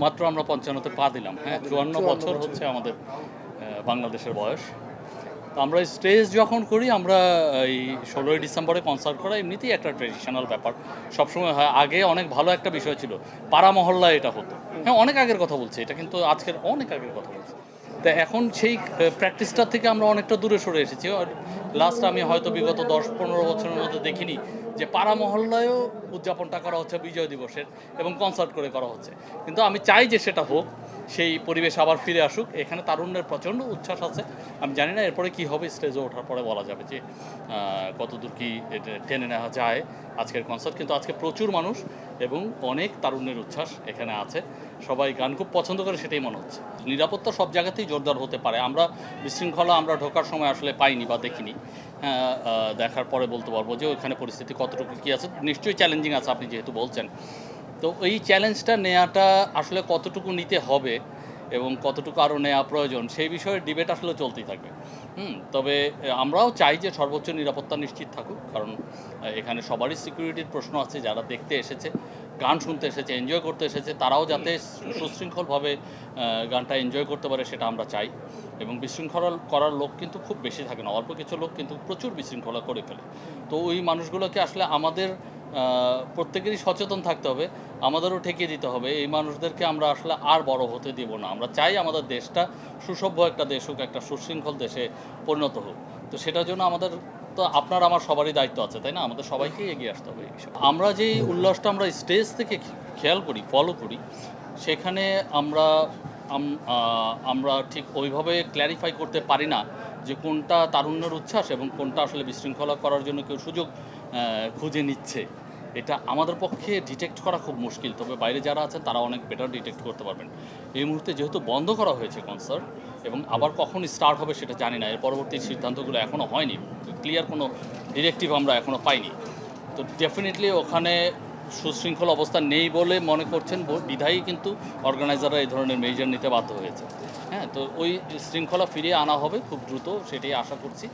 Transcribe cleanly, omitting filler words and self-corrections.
মাত্র আমরা ৫৫-তে পা দিলাম। হ্যাঁ, ৫৪ বছর হচ্ছে আমাদের বাংলাদেশের বয়স। তো আমরা স্টেজ যখন করি আমরা এই ১৬ই ডিসেম্বরে কনসার্ট করা এমনিতেই একটা ট্র্যাডিশনাল ব্যাপার। সবসময় হয়। আগে অনেক ভালো একটা বিষয় ছিল। পাড়া মহল্লায় এটা হতো। হ্যাঁ, অনেক আগের কথা বলছি। এটা কিন্তু আজকের অনেক আগের কথা বলছি। তা এখন সেই প্র্যাকটিসটা থেকে আমরা অনেকটা দূরে সরে এসেছি। লাস্ট আমি হয়তো বিগত ১০-১৫ বছরের মধ্যে দেখিনি যে পাড়া মহল্লায়ও উদযাপনটা করা হচ্ছে বিজয় দিবসের এবং কনসার্ট করে করা হচ্ছে। কিন্তু আমি চাই যে সেটা হোক, সেই পরিবেশ আবার ফিরে আসুক। এখানে তারুণ্যের প্রচণ্ড উচ্ছ্বাস আছে। আমি জানি না এরপরে কী হবে, স্টেজে ওঠার পরে বলা যাবে যে কতদূর কী এটা টেনে নেওয়া যায় আজকের কনসার্ট। কিন্তু আজকে প্রচুর মানুষ এবং অনেক তারুণ্যের উচ্ছ্বাস এখানে আছে। সবাই গান খুব পছন্দ করে, সেটাই মনে হচ্ছে। নিরাপত্তা সব জায়গাতেই জোরদার হতে পারে। আমরা বিশৃঙ্খলা আমরা ঢোকার সময় আসলে পাইনি বা দেখিনি। হ্যাঁ, দেখার পরে বলতে পারবো যে ওইখানে পরিস্থিতি কতটুকু কী আছে। নিশ্চয়ই চ্যালেঞ্জিং আছে, আপনি যেহেতু বলছেন। তো এই চ্যালেঞ্জটা নেওয়াটা আসলে কতটুকু নিতে হবে এবং কতটুকু আরও নেওয়া প্রয়োজন, সেই বিষয়ে ডিবেট আসলে চলতেই থাকবে। তবে আমরাও চাই যে সর্বোচ্চ নিরাপত্তা নিশ্চিত থাকুক, কারণ এখানে সবারই সিকিউরিটির প্রশ্ন আছে। যারা দেখতে এসেছে, গান শুনতে এসেছে, এনজয় করতে এসেছে, তারাও যাতে সুশৃঙ্খলভাবে গানটা এনজয় করতে পারে সেটা আমরা চাই। এবং বিশৃঙ্খলা করার লোক কিন্তু খুব বেশি থাকে না, অল্প কিছু লোক কিন্তু প্রচুর বিশৃঙ্খলা করে ফেলে। তো ওই মানুষগুলোকে আসলে আমাদের প্রত্যেকেরই সচেতন থাকতে হবে, আমাদেরও ঠেকিয়ে দিতে হবে। এই মানুষদেরকে আমরা আসলে আর বড় হতে দেব না। আমরা চাই আমাদের দেশটা সুসভ্য একটা দেশ হোক, একটা সুশৃঙ্খল দেশে পরিণত হোক। তো সেটার জন্য আমাদের, তো আপনার আমার সবারই দায়িত্ব আছে, তাই না? আমাদের সবাইকেই এগিয়ে আসতে হবে এই বিষয়ে। আমরা যেই উল্লাসটা আমরা স্টেজ থেকে খেয়াল করি, ফলো করি, সেখানে আমরা ঠিক ওইভাবে ক্ল্যারিফাই করতে পারি না যে কোনটা তারুণ্যের উচ্ছ্বাস এবং কোনটা আসলে বিশৃঙ্খলা করার জন্য কেউ সুযোগ খুঁজে নিচ্ছে। এটা আমাদের পক্ষে ডিটেক্ট করা খুব মুশকিল। তবে বাইরে যারা আছেন তারা অনেক বেটার ডিটেক্ট করতে পারবেন। এই মুহূর্তে যেহেতু বন্ধ করা হয়েছে কনসার্ট এবং আবার কখন স্টার্ট হবে সেটা জানি না। এর পরবর্তী সিদ্ধান্তগুলো এখনও হয়নি, ক্লিয়ার কোনো ডিরেক্টিভ আমরা এখনও পাইনি। তো ডেফিনেটলি ওখানে সুশৃঙ্খল অবস্থা নেই বলে মনে করছেন বিধায়ী কিন্তু অর্গানাইজাররা এই ধরনের মেজার নিতে বাধ্য হয়েছে। হ্যাঁ, তো ওই শৃঙ্খলা ফিরিয়ে আনা হবে খুব দ্রুত, সেটাই আশা করছি।